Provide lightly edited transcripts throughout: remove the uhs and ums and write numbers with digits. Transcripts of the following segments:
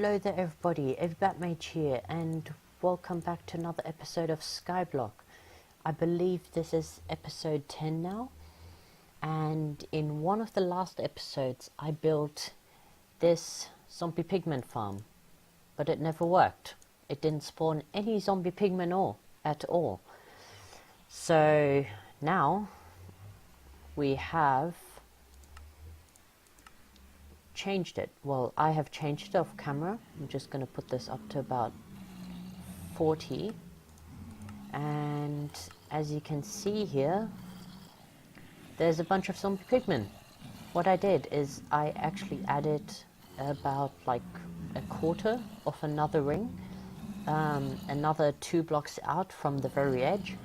Hello there everybody, Batmage here, and welcome back to another episode of Skyblock. I believe this is episode 10 now, and in one of the last episodes I built this zombie pigment farm, but it never worked. It didn't spawn any zombie pigment at all. So now we have changed it. Well, I have changed it off camera. I'm just going to put this up to about 40, and as you can see here, there's a bunch of zombie pigmen. What I did is I actually added about like a quarter of another ring, another 2 blocks out from the very edge,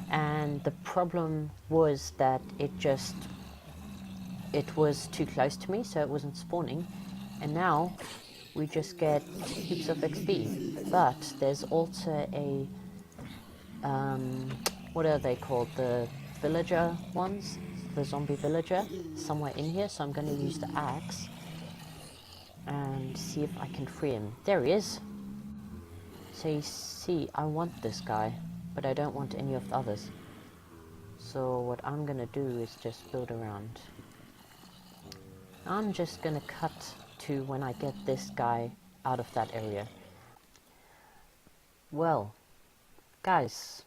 and the problem was that it was too close to me, so it wasn't spawning, and now we just get heaps of XP. But there's also a what are they called, the villager ones, the zombie villager, somewhere in here, so I'm going to use the axe and see if I can free him. There he is. So you see, I want this guy, but I don't want any of the others, so what I'm going to do is just build around. I'm just gonna cut to when I get this guy out of that area. Well, guys,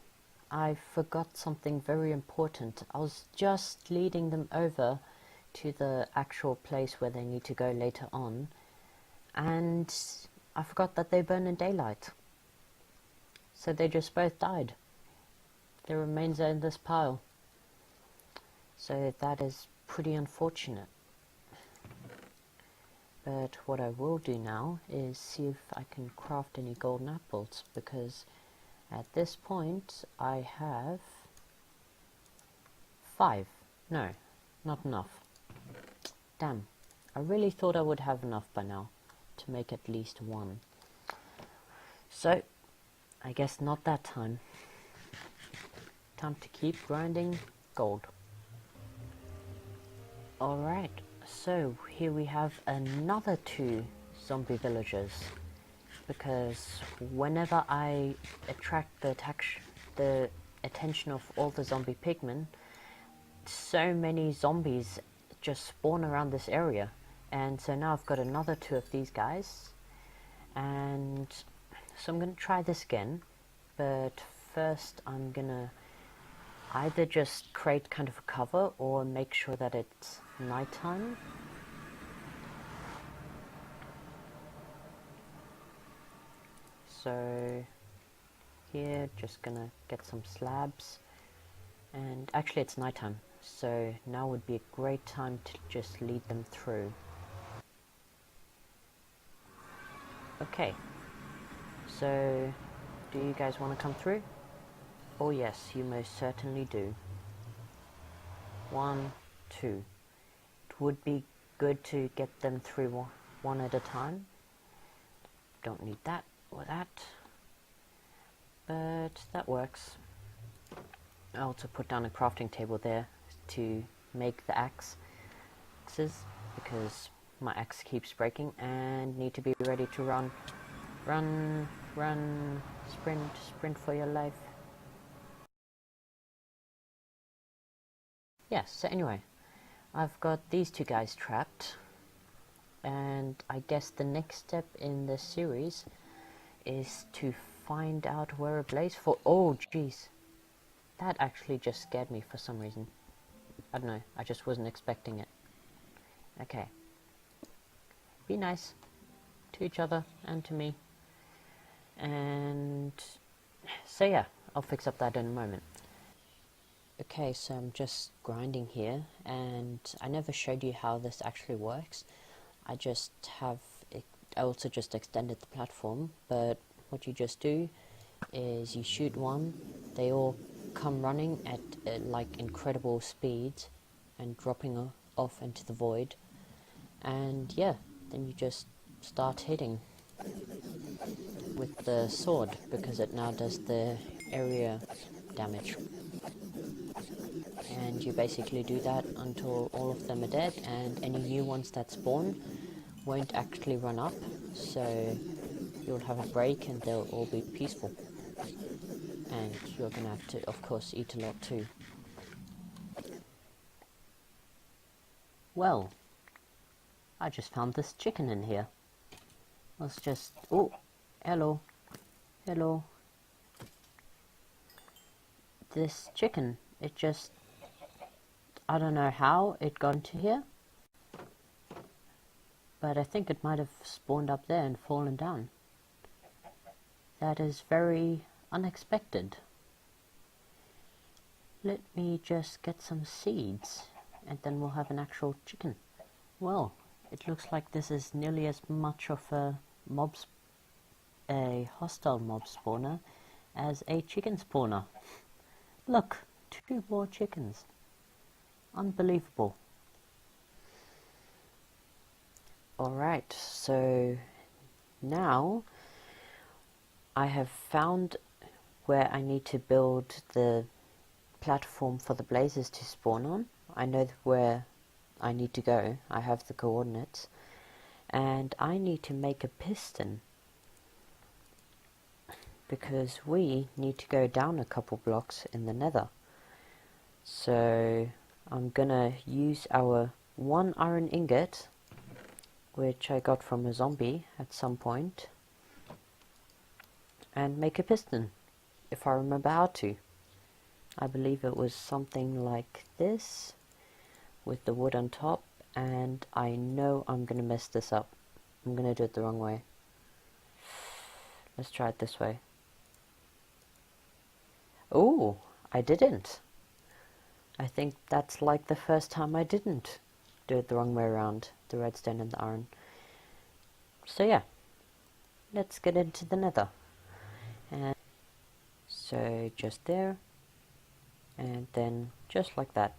I forgot something very important. I was just leading them over to the actual place where they need to go later on, and I forgot that they burn in daylight. So they just both died. Their remains are in this pile. So that is pretty unfortunate. But what I will do now is see if I can craft any golden apples, because at this point I have 5. No, not enough. Damn, I really thought I would have enough by now to make at least 1. So, I guess not that time. Time to keep grinding gold. Alright. So here we have another 2 zombie villagers, because whenever I attract the attention of all the zombie pigmen, so many zombies just spawn around this area, and so now I've got another 2 of these guys, and so I'm going to try this again, but first I'm going to either just create kind of a cover or make sure that it's nighttime. So here, just gonna get some slabs, and actually it's nighttime, so now would be a great time to just lead them through. Okay, so do you guys want to come through? Oh yes, you most certainly do. 1, 2. It would be good to get them through one at a time. Don't need that or that, but that works. I also put down a crafting table there to make the axes, because my axe keeps breaking and need to be ready to run. Run, run, sprint, sprint for your life. Yeah, so anyway, I've got these 2 guys trapped, and I guess the next step in this series is to find out where a blaze for— oh jeez, that actually just scared me for some reason. I don't know, I just wasn't expecting it. Okay, be nice to each other and to me, and so yeah, I'll fix up that in a moment. Okay, so I'm just grinding here, and I never showed you how this actually works. I also just extended the platform, but what you just do is you shoot one, they all come running at like incredible speeds and dropping off into the void, and yeah, then you just start hitting with the sword, because it now does the area damage. And you basically do that until all of them are dead, and any new ones that spawn won't actually run up, so you'll have a break and they'll all be peaceful. And you're gonna have to, of course, eat a lot too. Well, I just found this chicken in here. Let's just... Oh, hello. Hello. This chicken, it just... I don't know how it got into here. But I think it might have spawned up there and fallen down. That is very unexpected. Let me just get some seeds, and then we'll have an actual chicken. Well, it looks like this is nearly as much of a hostile mob spawner as a chicken spawner. Look, 2 more chickens. Unbelievable. Alright, so now I have found where I need to build the platform for the blazes to spawn on. I know where I need to go. I have the coordinates. And I need to make a piston, because we need to go down a couple blocks in the nether. So I'm gonna use our 1 iron ingot, which I got from a zombie at some point, and make a piston, if I remember how to. I believe it was something like this, with the wood on top, and I know I'm gonna mess this up. I'm gonna do it the wrong way. Let's try it this way. Oh, I didn't. I think that's like the first time I didn't do it the wrong way around, the redstone and the iron. So yeah, let's get into the nether. And so just there, and then just like that.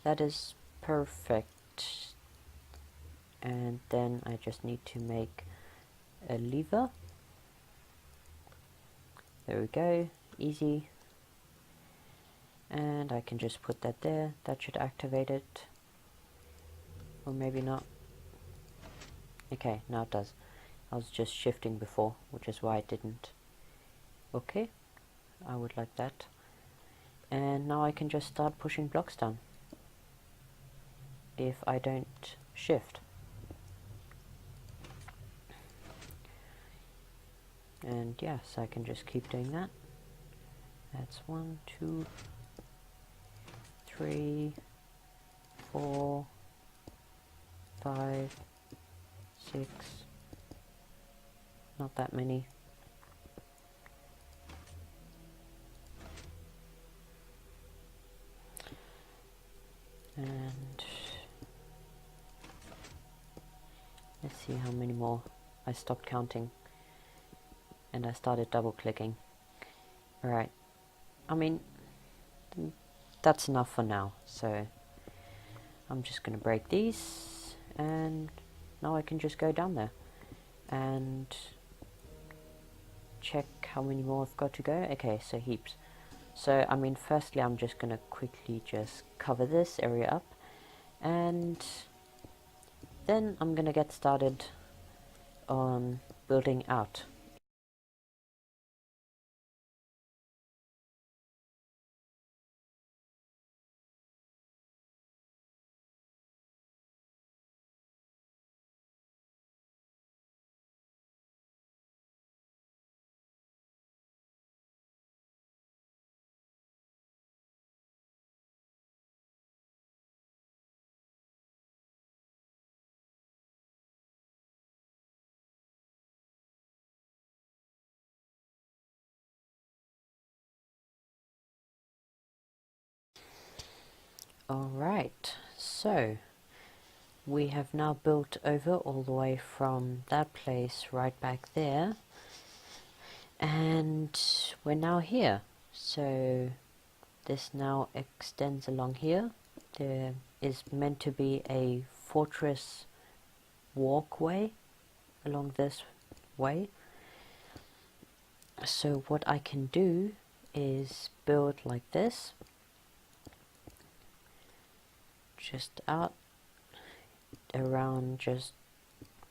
That is perfect. And then I just need to make a lever. There we go, easy. And I can just put that there. That should activate it. Or maybe not. Okay, now it does. I was just shifting before, which is why it didn't. Okay, I would like that. And now I can just start pushing blocks down, if I don't shift. And yes, I can just keep doing that. That's 1, 2, 3, 4, 5, 6. Not that many. And let's see how many more. I stopped counting and I started double clicking. Alright, I mean, that's enough for now, so I'm just gonna break these, and now I can just go down there and check how many more I've got to go. Okay, so heaps. So I mean, firstly I'm just gonna quickly just cover this area up, and then I'm gonna get started on building out. Alright, so we have now built over all the way from that place right back there, and we're now here. So this now extends along here. There is meant to be a fortress walkway along this way. So what I can do is build like this, just out around, just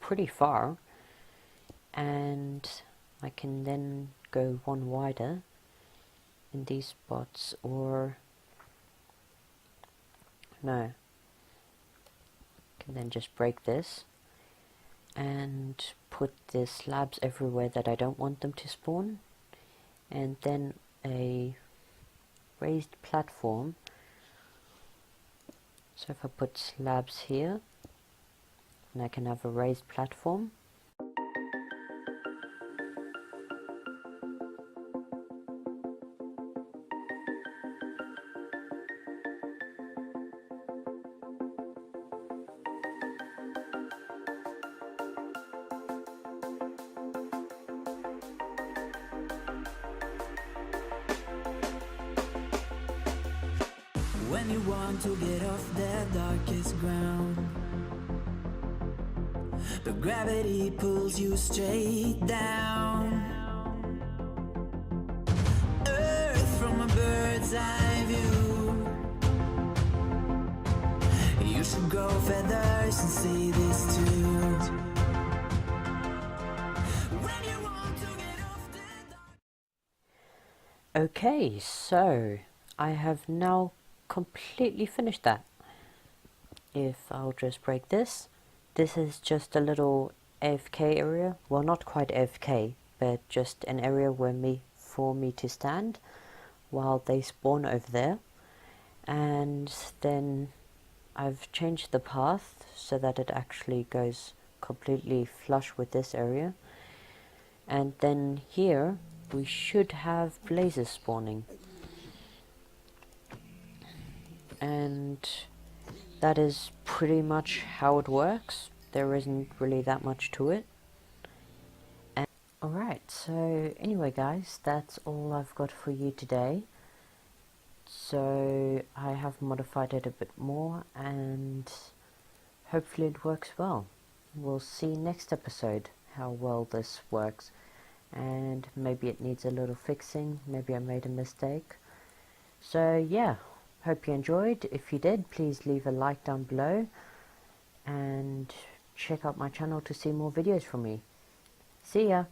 pretty far, and I can then go one wider in these spots, or no, I can then just break this and put the slabs everywhere that I don't want them to spawn, and then a raised platform. So if I put slabs here, and I can have a raised platform. When you want to get off the darkest ground, but gravity pulls you straight down. Earth from a bird's eye view. You should grow feathers and see this too. When you want to get off the dark. Okay, so I have now completely finished that. If I'll just break this, this is just a little AFK area. Well, not quite AFK, but just an area for me to stand while they spawn over there. And then I've changed the path so that it actually goes completely flush with this area. And then here we should have blazes spawning. And that is pretty much how it works. There isn't really that much to it. Alright, so anyway guys, that's all I've got for you today. So I have modified it a bit more and hopefully it works well. We'll see next episode how well this works, and maybe it needs a little fixing, maybe I made a mistake. So yeah, hope you enjoyed. If you did, please leave a like down below and check out my channel to see more videos from me. See ya!